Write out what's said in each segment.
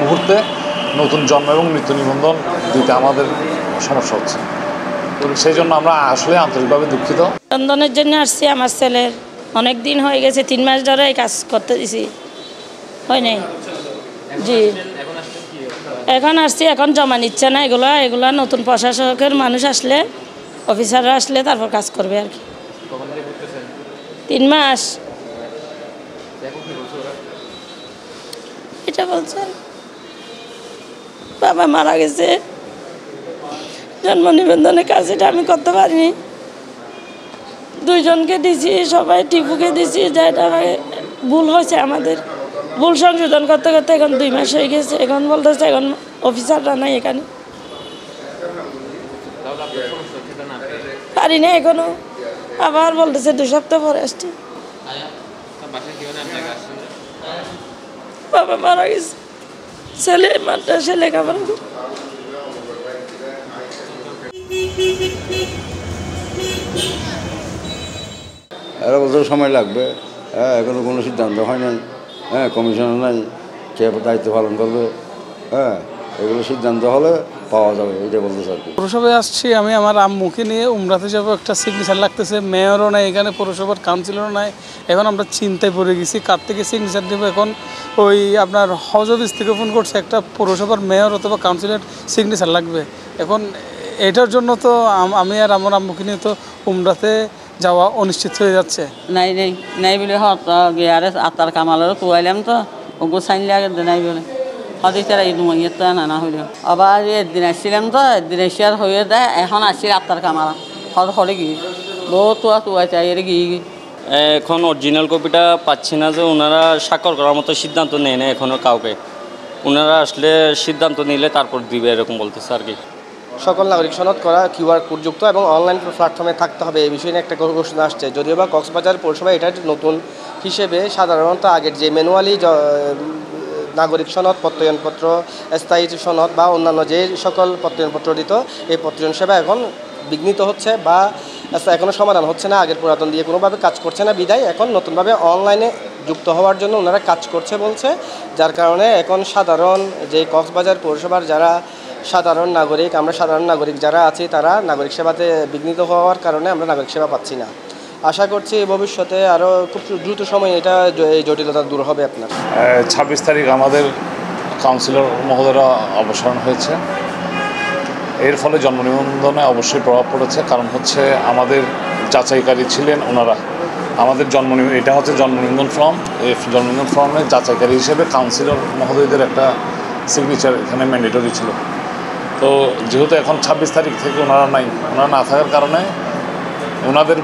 মুহূর্তে নতুন জন্ম এবং মৃত্যু নিবন্ধন দিতে আমাদের সমস্যা হচ্ছে। তো সেই জন্য আমরা আসলে আন্তরিকভাবে দুঃখিত। নিবন্ধনের জন্য আসছি, আমার ছেলের অনেক দিন হয়ে গেছে, 3 মাস ধরে এই কাজ করতে দিছি, হয় নাই। জি, এখন আসছি, এখন জমা নিচ্ছে না। এগুলা নতুন প্রশাসকের মানুষ আসলে, অফিসাররা আসলে তারপর কাজ করবে আর কি। 3 মাস এটা বলছেন বাবা মারা গেছে, জন্ম নিবন্ধনের কাজ এটা আমি করতে পারিনি। 2 জনকে দিছি, সবাই টিপুকে দিছি, যেটা ভুল হয়েছে আমাদের, ভুল সংশোধন করতে করতে এখন 2 মাস হয়ে গেছে। এখন বলতেছে এখন অফিসাররা নাই এখানে, পারি না এখনো। আবার বলতেছে 2 সপ্তাহ পরে আসছি। বাবা মারা গেছে, ছেলে মাদ্রাসা লেখাপড়া করে। এরা বছর সময় লাগবে। এখনো কোনো সিদ্ধান্ত হয় নাই। কমিশনার নাই, কে দায়িত্ব পালন করবে। এগুলো সিদ্ধান্ত হলে পাওয়া যাবে, এটা বলতেছে আর কি। পৌরসভায় আসছি আমি আমার আম্মুকে নিয়ে, উমরাতে যাবো, একটা সিগনেচার লাগতেছে, মেয়রও নাই এখানে, পৌরসভার কাউন্সিলরও নাই। এখন আমরা চিন্তায় পড়ে গেছি কার থেকে সিগনেচার দেবো। এখন ওই আপনার হজ অফিস থেকে ফোন করছে, একটা পৌরসভার মেয়র অথবা কাউন্সিলর সিগনেচার লাগবে। এখন এটার জন্য তো আমি আর আমার আম্মুকে নিয়ে তো উমরাতে যাওয়া অনিশ্চিত হয়ে যাচ্ছে। নাই নাই নাই বলে গিয়ারে আত্মার কামালেরও তুয়াইলাম তো, ওগো সাইনলে আগে নাই বলে হদিতারা এই দুমাইয়ের তো নানা হইল। আবার একদিন আসছিলাম তো, একদিন এসে আর হয়ে দেয়, এখন আসছি আত্মার কামালা হদ হরে গিয়ে বহুত তুয়াই চাই এর গিয়ে। এখন অরিজিনাল কপিটা পাচ্ছি না, যে ওনারা স্বাক্ষর করার মতো সিদ্ধান্ত নেয় না এখনও কাউকে। ওনারা আসলে সিদ্ধান্ত নিলে তারপর দিবে, এরকম বলতেছে আর কি। সকল নাগরিক সনদ করা QR কোডযুক্ত এবং অনলাইন প্ল্যাটফর্মে থাকতে হবে, এই বিষয়ে নিয়ে একটা ঘোষণা আসছে। যদিও বা কক্সবাজার পৌরসভা এটা নতুন হিসেবে সাধারণত আগের যে ম্যানুয়ালি নাগরিক সনদ, প্রত্যয়নপত্র, স্থায়ী সনদ বা অন্যান্য যে সকল প্রত্যয়নপত্র দিত, এই প্রত্যয়ন সেবা এখন বিঘ্নিত হচ্ছে বা এখনও সমাধান হচ্ছে না। আগের পুরাতন দিয়ে কোনোভাবে কাজ করছে না, বিদায় এখন নতুনভাবে অনলাইনে যুক্ত হওয়ার জন্য ওনারা কাজ করছে বলছে। যার কারণে এখন সাধারণ যে কক্সবাজার পৌরসভার যারা সাধারণ নাগরিক, আমরা সাধারণ নাগরিক যারা আছি, তারা নাগরিক সেবাতে বিঘ্নিত হওয়ার কারণে আমরা নাগরিক সেবা পাচ্ছি না। আশা করছি ভবিষ্যতে আরও খুব দ্রুত সময় এটা এই জটিলতা দূর হবে। আপনার 26 তারিখ আমাদের কাউন্সিলর মহোদয়রা অবসরণ হয়েছে। এর ফলে জন্ম নিবন্ধনে অবশ্যই প্রভাব পড়েছে। কারণ হচ্ছে আমাদের যাচাইকারী ছিলেন ওনারা। আমাদের এটা হচ্ছে জন্ম নিবন্ধন ফর্ম, এই জন্ম নিবন্ধন ফর্মের যাচাইকারী হিসেবে কাউন্সিলর মহোদয়দের একটা সিগনেচার এখানে ম্যান্ডেটরি ছিল। তো যেহেতু এখন 26 তারিখ থেকে ওনারা না থাকার কারণে ওনাদের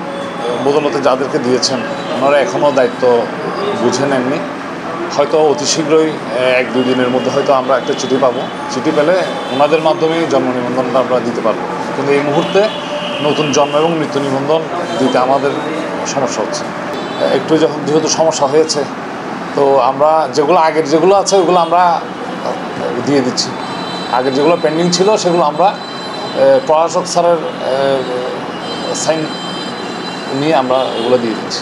বদলতে যাদেরকে দিয়েছেন ওনারা এখনও দায়িত্ব বুঝে নেননি। হয়তো অতি শীঘ্রই 1-2 দিনের মধ্যে হয়তো আমরা একটা চিঠি পাবো। চিঠি পেলে ওনাদের মাধ্যমেই জন্ম নিবন্ধনটা আমরা দিতে পারবো। কিন্তু এই মুহূর্তে নতুন জন্ম এবং মৃত্যু নিবন্ধন দিতে আমাদের সমস্যা হচ্ছে। একটু যেহেতু সমস্যা হয়েছে, তো আমরা আগের যেগুলো আছে ওগুলো আমরা দিয়ে দিচ্ছি। আগের যেগুলো পেন্ডিং ছিল সেগুলো আমরা প্রশাসক স্যারের সাইন নিয়ে আমরা এগুলো দিয়ে দিচ্ছি।